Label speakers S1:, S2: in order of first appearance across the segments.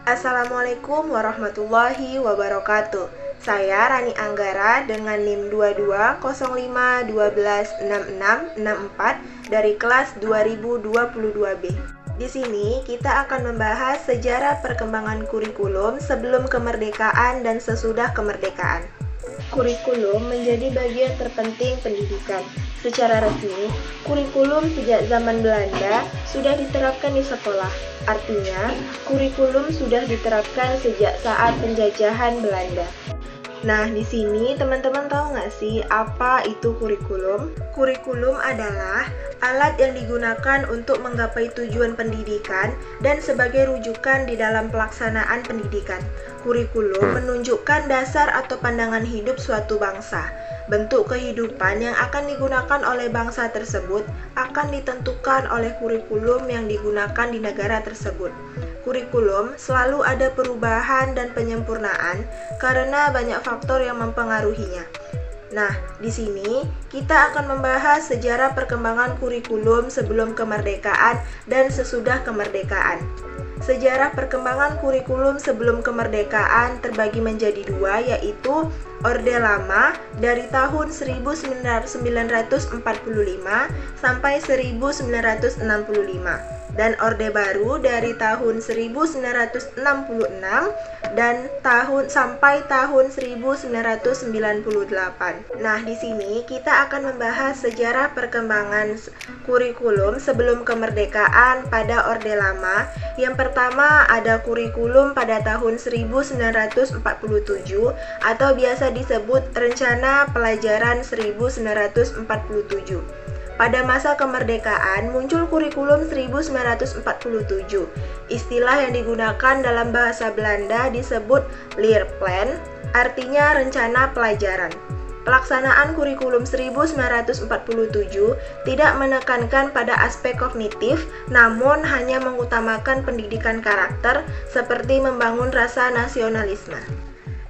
S1: Assalamualaikum warahmatullahi wabarakatuh. Saya Rani Anggara dengan NIM 2205126664 dari kelas 2022B. Di sini kita akan membahas sejarah perkembangan kurikulum sebelum kemerdekaan dan sesudah kemerdekaan. Kurikulum menjadi bagian terpenting pendidikan. Secara resmi, kurikulum sejak zaman Belanda sudah diterapkan di sekolah. Artinya, kurikulum sudah diterapkan sejak saat penjajahan Belanda. Nah, di sini teman-teman tahu nggak sih apa itu kurikulum? Kurikulum adalah alat yang digunakan untuk menggapai tujuan pendidikan dan sebagai rujukan di dalam pelaksanaan pendidikan. Kurikulum menunjukkan dasar atau pandangan hidup suatu bangsa. Bentuk kehidupan yang akan digunakan oleh bangsa tersebut akan ditentukan oleh kurikulum yang digunakan di negara tersebut. Kurikulum selalu ada perubahan dan penyempurnaan karena banyak faktor yang mempengaruhinya. Nah, di sini kita akan membahas sejarah perkembangan kurikulum sebelum kemerdekaan dan sesudah kemerdekaan. Sejarah perkembangan kurikulum sebelum kemerdekaan terbagi menjadi dua, yaitu Orde Lama dari tahun 1945 sampai 1965 dan Orde Baru dari tahun 1966 dan sampai tahun 1998. Nah, di sini kita akan membahas sejarah perkembangan kurikulum sebelum kemerdekaan pada Orde Lama. Yang pertama ada kurikulum pada tahun 1947 atau biasa disebut Rencana Pelajaran 1947. Pada masa kemerdekaan muncul kurikulum 1947. Istilah yang digunakan dalam bahasa Belanda disebut Leerplan, artinya rencana pelajaran. Pelaksanaan kurikulum 1947 tidak menekankan pada aspek kognitif, namun hanya mengutamakan pendidikan karakter seperti membangun rasa nasionalisme.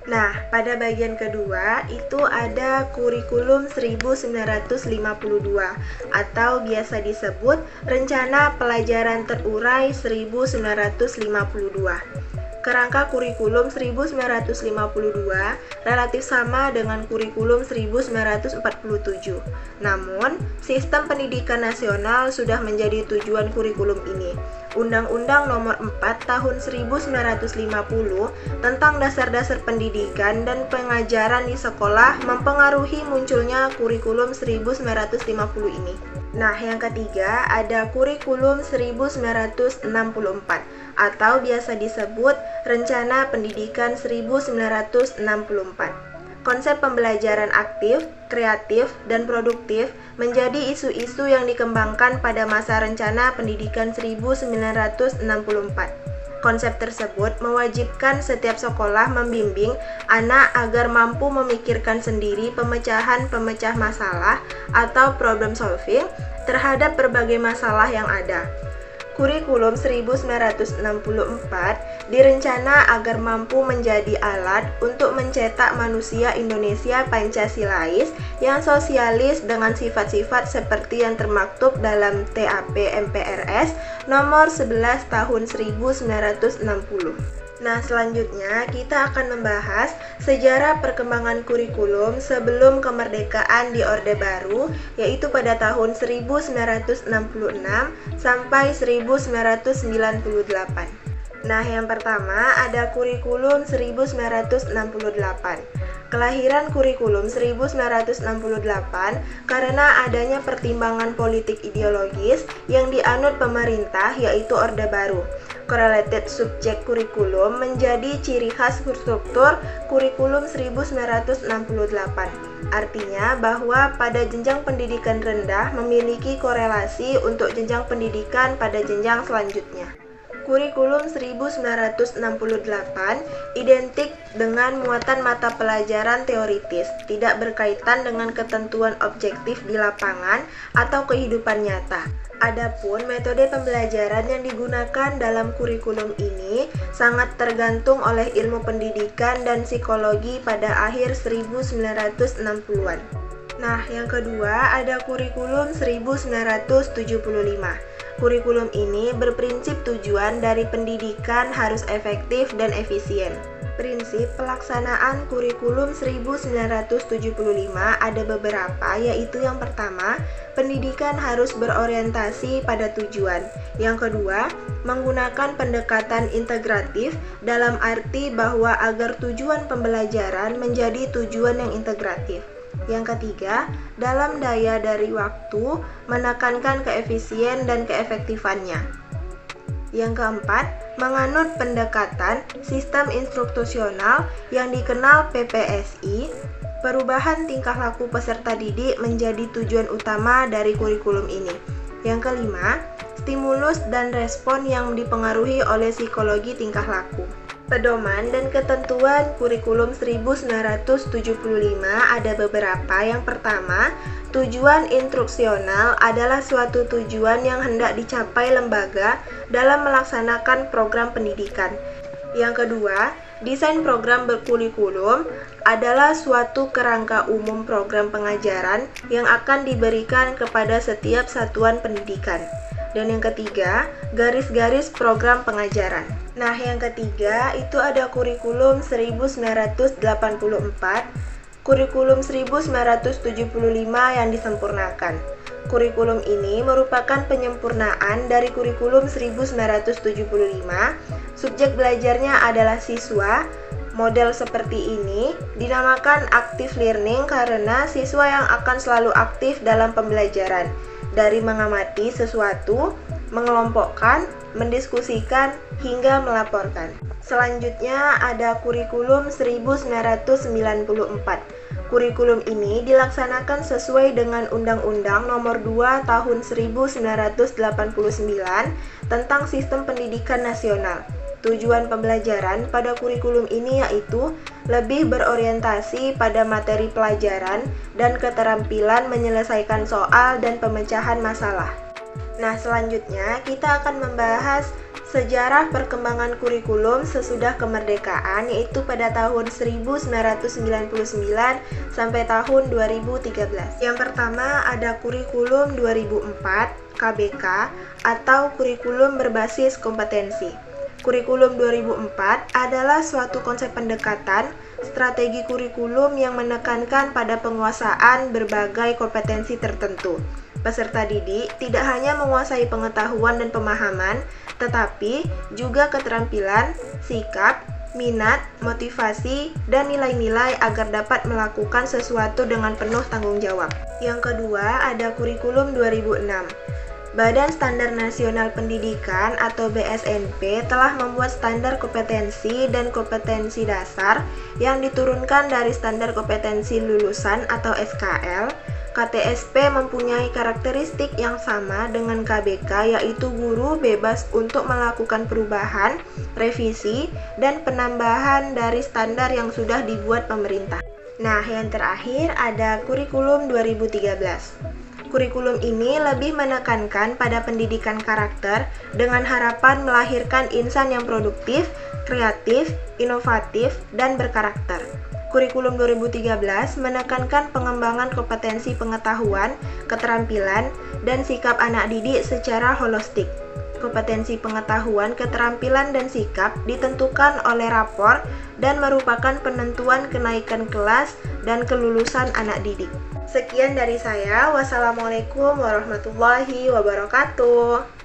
S1: Nah, pada bagian kedua itu ada kurikulum 1952 atau biasa disebut Rencana Pelajaran Terurai 1952. Kerangka kurikulum 1952 relatif sama dengan kurikulum 1947. Namun, sistem pendidikan nasional sudah menjadi tujuan kurikulum ini. Undang-Undang Nomor 4 Tahun 1950 tentang Dasar-Dasar Pendidikan dan Pengajaran di Sekolah mempengaruhi munculnya kurikulum 1950 ini. Nah, yang ketiga ada kurikulum 1964 atau biasa disebut Rencana Pendidikan 1964. Konsep pembelajaran aktif, kreatif, dan produktif menjadi isu-isu yang dikembangkan pada masa Rencana Pendidikan 1964. Konsep tersebut mewajibkan setiap sekolah membimbing anak agar mampu memikirkan sendiri pemecahan-pemecah masalah atau problem solving terhadap berbagai masalah yang ada. Kurikulum 1964 direncana agar mampu menjadi alat untuk mencetak manusia Indonesia Pancasilais yang sosialis dengan sifat-sifat seperti yang termaktub dalam TAP MPRS nomor 11 tahun 1960. Nah, selanjutnya kita akan membahas sejarah perkembangan kurikulum sebelum kemerdekaan di Orde Baru, yaitu pada tahun 1966 sampai 1998. Nah, yang pertama ada kurikulum 1968. Kelahiran kurikulum 1968 karena adanya pertimbangan politik ideologis yang dianut pemerintah, yaitu Orde Baru. Correlated Subject Kurikulum menjadi ciri khas struktur kurikulum 1968. Artinya bahwa pada jenjang pendidikan rendah memiliki korelasi untuk jenjang pendidikan pada jenjang selanjutnya. Kurikulum 1968 identik dengan muatan mata pelajaran teoritis, tidak berkaitan dengan ketentuan objektif di lapangan atau kehidupan nyata. Adapun metode pembelajaran yang digunakan dalam kurikulum ini sangat tergantung oleh ilmu pendidikan dan psikologi pada akhir 1960-an. Nah, yang kedua ada kurikulum 1975. Kurikulum ini berprinsip tujuan dari pendidikan harus efektif dan efisien. Prinsip pelaksanaan kurikulum 1975 ada beberapa, yaitu yang pertama, pendidikan harus berorientasi pada tujuan. Yang kedua, menggunakan pendekatan integratif dalam arti bahwa agar tujuan pembelajaran menjadi tujuan yang integratif. Yang ketiga, dalam daya dari waktu, menekankan keefisien dan keefektifannya. Yang keempat, menganut pendekatan sistem instruktusional yang dikenal PPSI. Perubahan tingkah laku peserta didik menjadi tujuan utama dari kurikulum ini. Yang kelima, stimulus dan respon yang dipengaruhi oleh psikologi tingkah laku. Pedoman dan ketentuan kurikulum 1975 ada beberapa. Yang pertama, tujuan instruksional adalah suatu tujuan yang hendak dicapai lembaga dalam melaksanakan program pendidikan. Yang kedua, desain program berkurikulum adalah suatu kerangka umum program pengajaran yang akan diberikan kepada setiap satuan pendidikan. Dan yang ketiga, garis-garis program pengajaran. Nah, yang ketiga itu ada kurikulum 1984, kurikulum 1975 yang disempurnakan. Kurikulum ini merupakan penyempurnaan dari kurikulum 1975. Subjek belajarnya adalah siswa. Model seperti ini dinamakan active learning karena siswa yang akan selalu aktif dalam pembelajaran, dari mengamati sesuatu, mengelompokkan, mendiskusikan, hingga melaporkan. Selanjutnya ada kurikulum 1994. Kurikulum ini dilaksanakan sesuai dengan Undang-Undang Nomor 2 Tahun 1989 tentang Sistem Pendidikan Nasional. Tujuan pembelajaran pada kurikulum ini yaitu lebih berorientasi pada materi pelajaran dan keterampilan menyelesaikan soal dan pemecahan masalah. Nah, selanjutnya kita akan membahas sejarah perkembangan kurikulum sesudah kemerdekaan, yaitu pada tahun 1999 sampai tahun 2013. Yang pertama ada kurikulum 2004 KBK atau kurikulum berbasis kompetensi. Kurikulum 2004 adalah suatu konsep pendekatan strategi kurikulum yang menekankan pada penguasaan berbagai kompetensi tertentu. Peserta didik tidak hanya menguasai pengetahuan dan pemahaman, tetapi juga keterampilan, sikap, minat, motivasi, dan nilai-nilai agar dapat melakukan sesuatu dengan penuh tanggung jawab. Yang kedua ada kurikulum 2006. Badan Standar Nasional Pendidikan atau BSNP telah membuat standar kompetensi dan kompetensi dasar yang diturunkan dari standar kompetensi lulusan atau SKL. KTSP mempunyai karakteristik yang sama dengan KBK, yaitu guru bebas untuk melakukan perubahan, revisi, dan penambahan dari standar yang sudah dibuat pemerintah. Nah, yang terakhir ada kurikulum 2013. Kurikulum ini lebih menekankan pada pendidikan karakter dengan harapan melahirkan insan yang produktif, kreatif, inovatif, dan berkarakter. Kurikulum 2013 menekankan pengembangan kompetensi pengetahuan, keterampilan, dan sikap anak didik secara holistik. Kompetensi pengetahuan, keterampilan, dan sikap ditentukan oleh rapor dan merupakan penentuan kenaikan kelas dan kelulusan anak didik. Sekian dari saya. Wassalamualaikum warahmatullahi wabarakatuh.